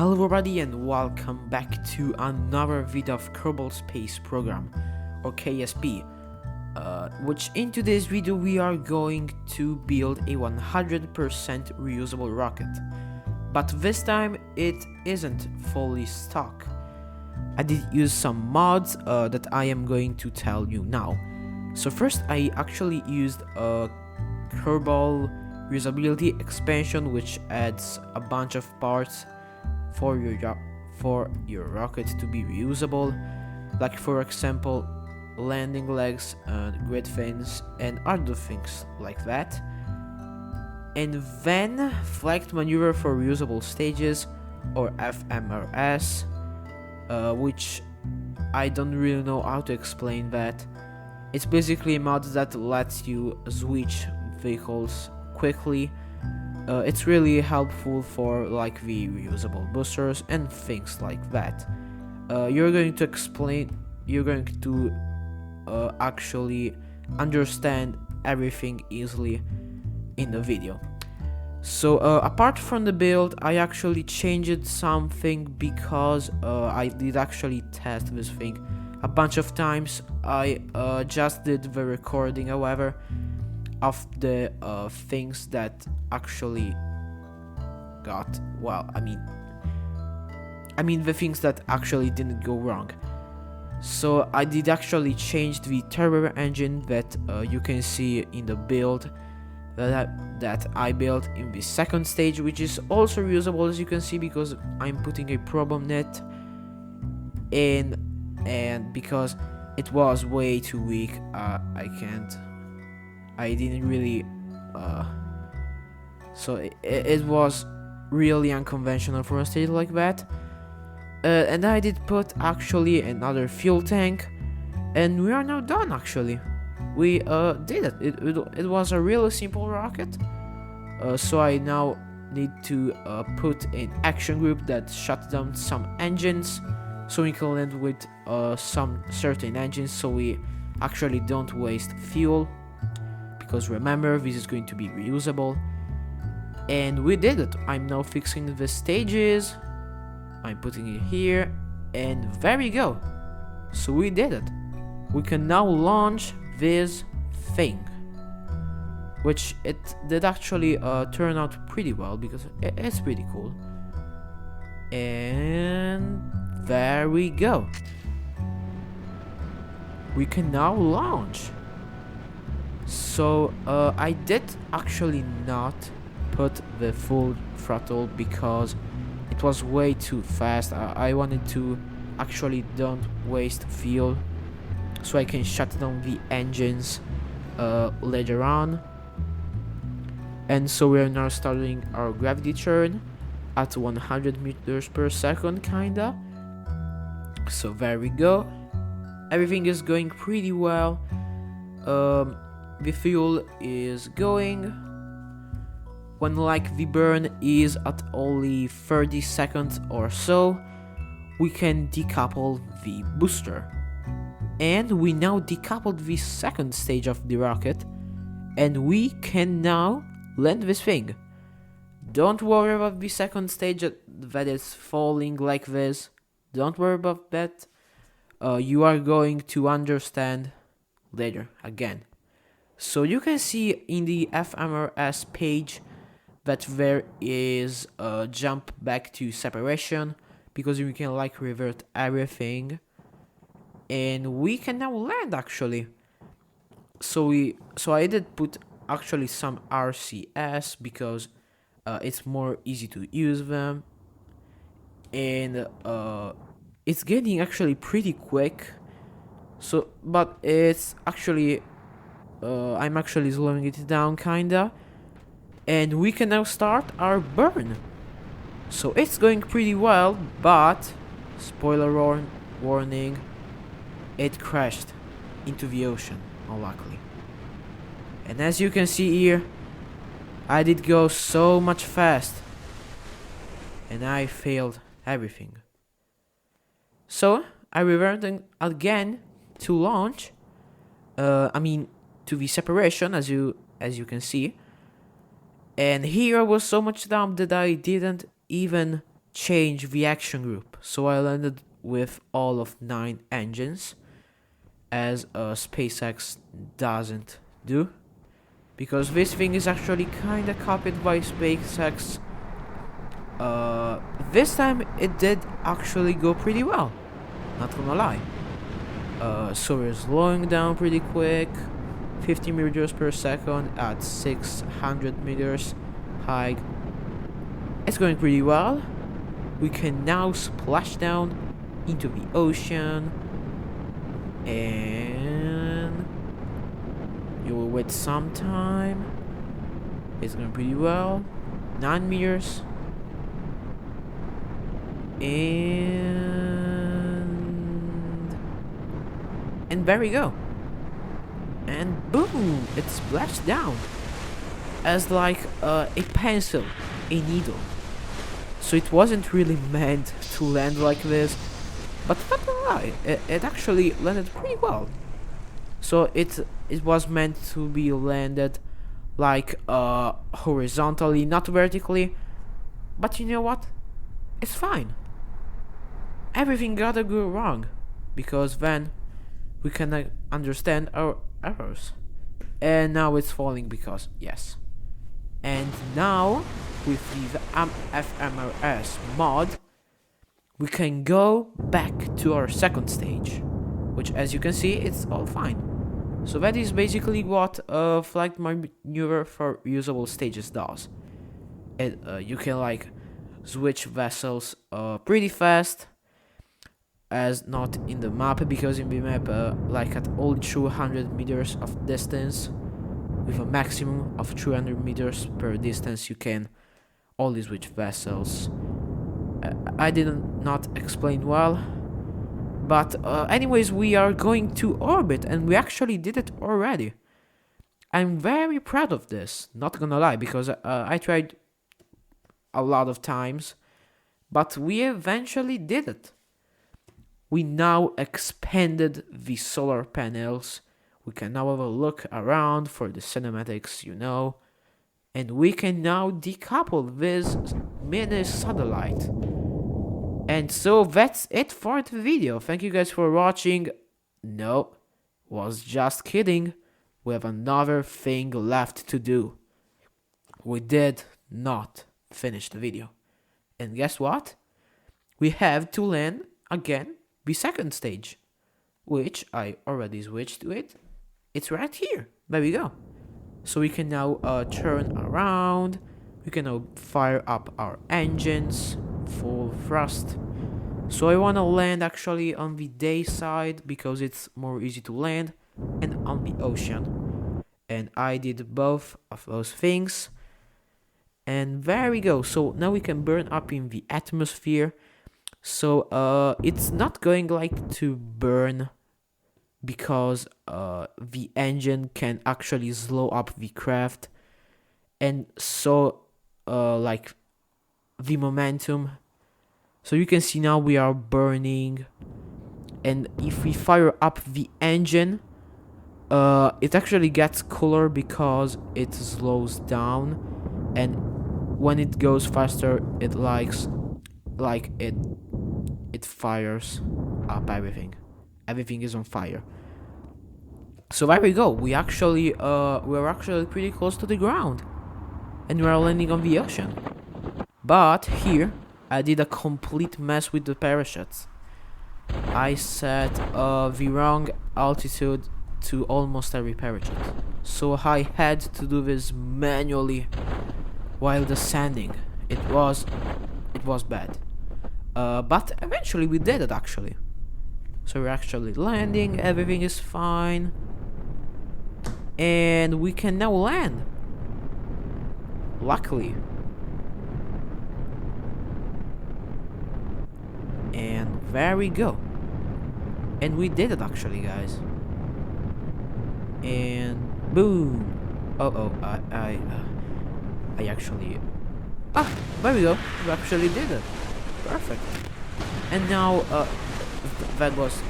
Hello everybody and welcome back to another video of Kerbal Space Program or KSP, which in today's video we are going to build a 100% reusable rocket, but this time it isn't fully stock. I did use some mods that I am going to tell you now. So first I actually used a Kerbal reusability expansion which adds a bunch of parts for your rocket to be reusable, like for example landing legs, grid fins and other things like that. And then flagged maneuver for reusable stages or FMRS, which I don't really know how to explain that. It's basically a mod that lets you switch vehicles quickly. It's really helpful for like the reusable boosters and things like that. You're going to actually understand everything easily in the video. So apart from the build, I actually changed something because I did actually test this thing a bunch of times. I just did the recording, however, of the things that actually got the things that actually didn't go wrong. So I did actually change the turbo engine that you can see in the build that I built in the second stage, which is also reusable, as you can see, because I'm putting a problem net in, and because it was way too weak, I didn't really so it was really unconventional for a stage like that. And I did put actually another fuel tank, and we are now done. Actually, we did it. It was a really simple rocket. So I now need to put an action group that shuts down some engines, so we can land with some certain engines, so we actually don't waste fuel. Because remember, this is going to be reusable. And we did it. I'm now fixing the stages. I'm putting it here, and there we go. So we did it. We can now launch this thing, which it did actually turn out pretty well, because it's pretty cool. And there we go. We can now launch. So I did actually not put the full throttle because it was way too fast. I wanted to actually don't waste fuel, so I can shut down the engines later on. And so we are now starting our gravity turn at 100 meters per second, kinda. So there we go. Everything is going pretty well. The fuel is going. When like the burn is at only 30 seconds or so, we can decouple the booster. And we now decoupled the second stage of the rocket, and we can now land this thing. Don't worry about the second stage that is falling like this. Don't worry about that. You are going to understand later again. So you can see in the FMRS page that there is a jump back to separation, because you can like revert everything, and we can now land actually. So I did put actually some RCS because it's more easy to use them, and it's getting actually pretty quick. So but it's actually I'm actually slowing it down kinda, and we can now start our burn. So it's going pretty well, but spoiler warning, it crashed into the ocean, unluckily. And as you can see here, I did go so much fast, and I failed everything. So I reverted again to launch. To the separation, as you can see. And here I was so much down that I didn't even change the action group. So I landed with all of 9 engines, as SpaceX doesn't do, because this thing is actually kinda copied by SpaceX. This time it did actually go pretty well, not gonna lie. So we're slowing down pretty quick, 50 meters per second at 600 meters high. It's going pretty well. We can now splash down into the ocean, and you will wait some time. It's going pretty well. 9 meters, and there we go. And boom, it splashed down as like a pencil, a needle. So it wasn't really meant to land like this, but not gonna lie, it actually landed pretty well. So it was meant to be landed like horizontally, not vertically. But you know what? It's fine. Everything gotta go wrong, because then we can understand our errors. And now it's falling because yes. And now with the fMRS mod, we can go back to our second stage, which, as you can see, it's all fine. So that is basically what flight maneuver for reusable stages does. You can like switch vessels pretty fast, as not in the map, because in the map like at only 200 meters of distance, with a maximum of 200 meters per distance, you can only switch vessels. I didn't not explain well, but anyways, we are going to orbit, and we actually did it already. I'm very proud of this, not gonna lie, because I tried a lot of times, but we eventually did it. We now expanded the solar panels. We can now have a look around for the cinematics, you know. And we can now decouple this mini satellite. And so that's it for the video. Thank you guys for watching. No, was just kidding. We have another thing left to do. We did not finish the video. And guess what? We have to land again the second stage, which I already switched to it. It's right here. There we go. So we can now turn around. We can now fire up our engines full thrust. So I want to land actually on the day side because it's more easy to land, and on the ocean. And I did both of those things. And there we go. So now we can burn up in the atmosphere. So it's not going like to burn, because the engine can actually slow up the craft, and so like the momentum. So you can see now we are burning, and if we fire up the engine, it actually gets cooler because it slows down, and when it goes faster, it it fires up everything. Everything is on fire. So there we go. We're actually pretty close to the ground, and we are landing on the ocean. But here I did a complete mess with the parachutes. I set the wrong altitude to almost every parachute, so I had to do this manually while descending. It was bad. But eventually we did it actually. So we're actually landing, everything is fine. And we can now land. Luckily. And there we go. And we did it actually, guys. And boom. I actually... there we go. We actually did it. Perfect. And now that was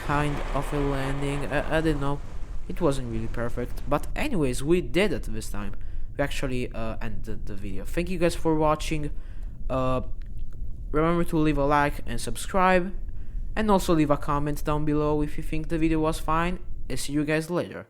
kind of a landing. I don't know, it wasn't really perfect, but anyways, we did it this time. We actually ended the video. Thank you guys for watching. remember to leave a like and subscribe, and also leave a comment down below if you think the video was fine. I'll see you guys later.